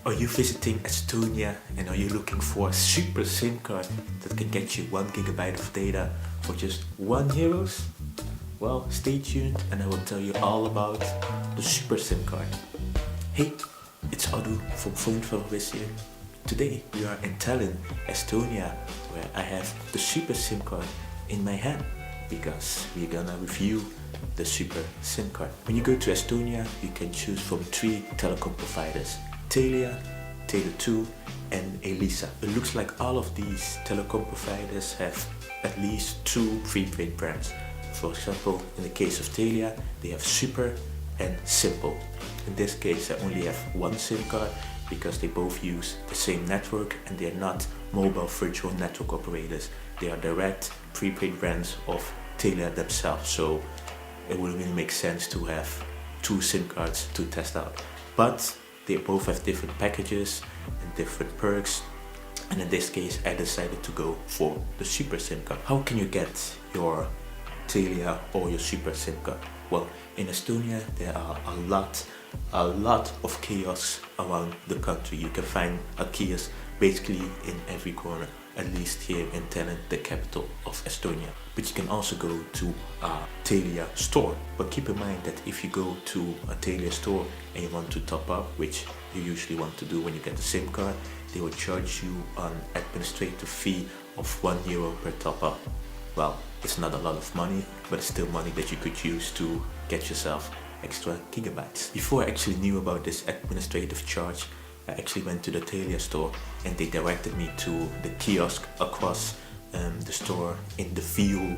Are you visiting Estonia and are you looking for a super SIM card that can get you 1 gigabyte of data for just €1? Well, stay tuned and I will tell you all about the super SIM card. Hey, it's Adu from Phone for Wiz here. Today we are in Tallinn, Estonia, where I have the super SIM card in my hand because we're gonna review the super SIM card. When you go to Estonia, you can choose from 3 telecom providers: Telia, Tele2 and Elisa. It looks like all of these telecom providers have at least 2 prepaid brands. For example, in the case of Telia, they have Super and Simpel. In this case, I only have 1 SIM card because they both use the same network and they are not mobile virtual network operators. They are direct prepaid brands of Telia themselves, so it wouldn't really make sense to have 2 SIM cards to test out. But they both have different packages and different perks, and in this case I decided to go for the super SIM card. How can you get your Telia or your super SIM card? Well, in Estonia there are a lot of kiosks around the country. You can find a kiosk basically in every corner, at least here in Tallinn, the capital of Estonia. But you can also go to a Telia store. But keep in mind that if you go to a Telia store and you want to top up, which you usually want to do when you get the SIM card, they will charge you an administrative fee of €1 per top up. Well, it's not a lot of money, but it's still money that you could use to get yourself extra gigabytes. Before I actually knew about this administrative charge, I actually went to the Telia store and they directed me to the kiosk across the store in the View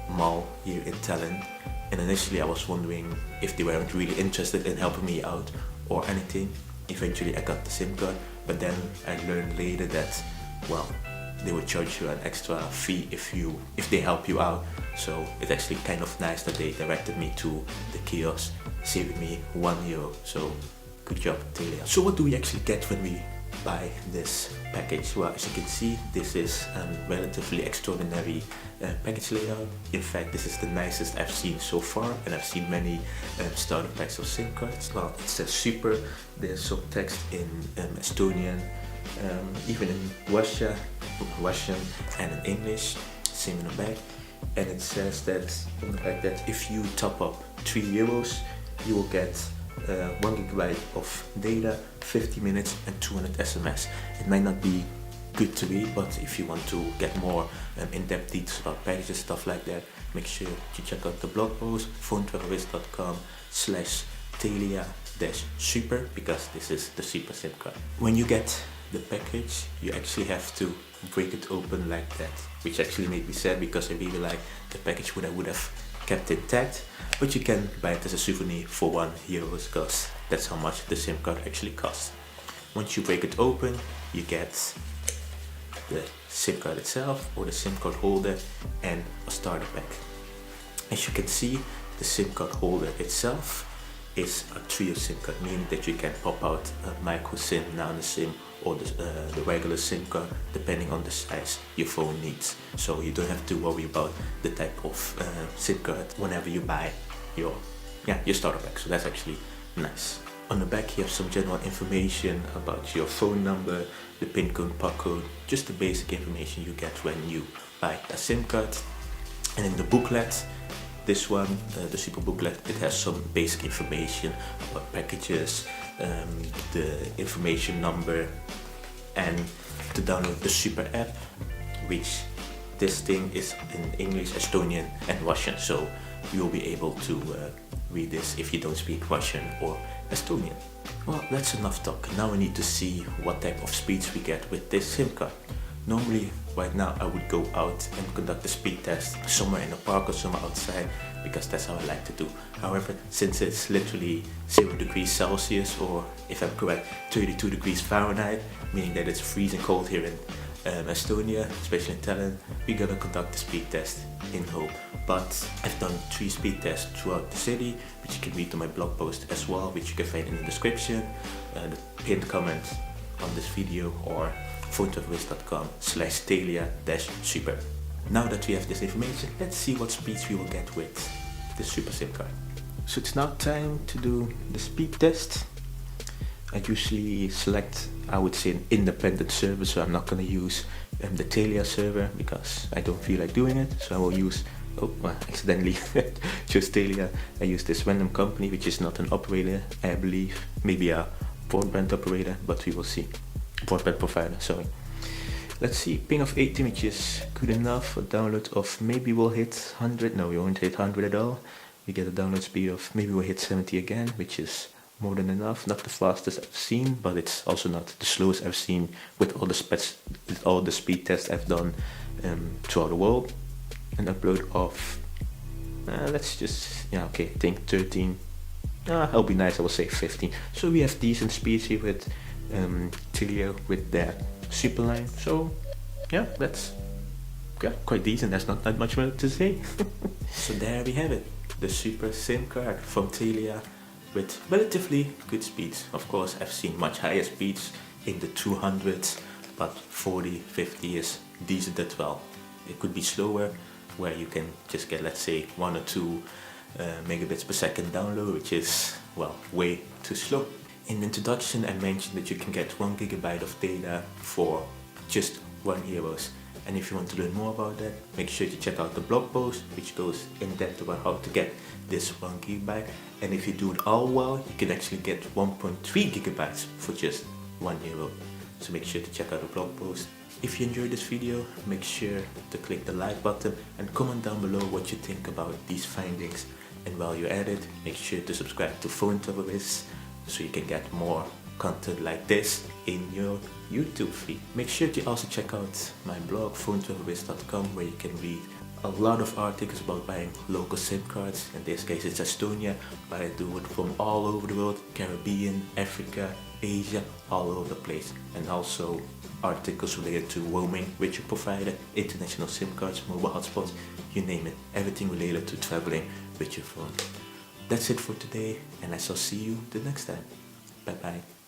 Mall here in Tallinn. And initially I was wondering if they weren't really interested in helping me out or anything. Eventually I got the SIM card, but then I learned later that, well, they would charge you an extra fee if they help you out. So it's actually kind of nice that they directed me to the kiosk, saving me €1. So good job, Telia. So what do we actually get when we buy this package? Well, as you can see, this is a relatively extraordinary package layout. In fact, this is the nicest I've seen so far, and I've seen many starter packs of SIM cards. Well, it says super, there's some text in Estonian, even in Russian and in English, same in the back. And it says that on the back that if you top up €3, you will get 1 gigabyte of data, 50 minutes and 200 SMS. It might not be good to read, but if you want to get more in-depth details about packages, stuff like that, make sure you check out the blog post phonetravelwiz.com/Telia-super, because this is the super SIM card. When you get the package, you actually have to break it open like that, which actually made me sad because I really like the package I would have kept intact. But you can buy it as a souvenir for €1 because that's how much the SIM card actually costs. Once you break it open, you get the SIM card itself or the SIM card holder and a starter pack. As you can see, the SIM card holder itself is a trio SIM card, meaning that you can pop out a micro SIM, nano SIM, or the regular SIM card depending on the size your phone needs. So you don't have to worry about the type of SIM card whenever you buy your starter pack. So that's actually nice. On the back you have some general information about your phone number, the PIN code, passcode, just the basic information you get when you buy a SIM card. And in the booklet, this one, the super booklet, it has some basic information about packages, the information number, and to download the super app, which this thing is in English, Estonian and Russian, so you will be able to read this if you don't speak Russian or Estonian. Well, that's enough talk. Now we need to see what type of speeds we get with this SIM card. Normally, right now, I would go out and conduct the speed test somewhere in a park or somewhere outside, because that's how I like to do. However, since it's literally 0 degrees Celsius, or if I'm correct, 32 degrees Fahrenheit, meaning that it's freezing cold here in Estonia, especially in Tallinn, we're gonna conduct the speed test in home. But I've done 3 speed tests throughout the city, which you can read on my blog post as well, which you can find in the description, the pinned comment on this video, or phonetravelwiz.com/Telia-super. Now that we have this information, let's see what speeds we will get with the super SIM card. So it's now time to do the speed test. I usually select, I would say, an independent server, so I'm not going to use the Telia server because I don't feel like doing it. So I will use, accidentally chose Telia. I use this random company, which is not an operator, I believe, maybe a broadband operator, but we will see. Broadband provider, sorry. Let's see, ping of 80, which is good enough. A download of maybe we'll hit 100. No, we won't hit 100 at all. We get a download speed of maybe we'll hit 70 again, which is more than enough. Not the fastest I've seen, but it's also not the slowest I've seen with all the speed tests I've done throughout the world. An upload of let's just, I think 13. I'll be nice, I will say 15. So we have decent speeds here with Telia with their super line. So yeah, that's quite decent. There's not that much more to say. So there we have it, the super SIM card from Telia with relatively good speeds. Of course, I've seen much higher speeds in the 200s, but 40, 50 is decent as well. It could be slower, where you can just get, let's say, 1 or 2 megabits per second download, which is, well, way too slow. In the introduction, I mentioned that you can get 1 gigabyte of data for just €1. And if you want to learn more about that, make sure to check out the blog post, which goes in depth about how to get this 1 gigabyte. And if you do it all well, you can actually get 1.3 gigabytes for just €1. So make sure to check out the blog post. If you enjoyed this video, make sure to click the like button and comment down below what you think about these findings. And while you're at it, make sure to subscribe to Phone Travelers so you can get more content like this in your YouTube feed. Make sure to also check out my blog, phonetravelers.com, where you can read a lot of articles about buying local SIM cards. In this case it's Estonia, but I do it from all over the world, Caribbean, Africa, Asia, all over the place. And also articles related to roaming with your provider, international SIM cards, mobile hotspots, you name it. Everything related to traveling with your phone. That's it for today, and I shall see you the next time. Bye bye.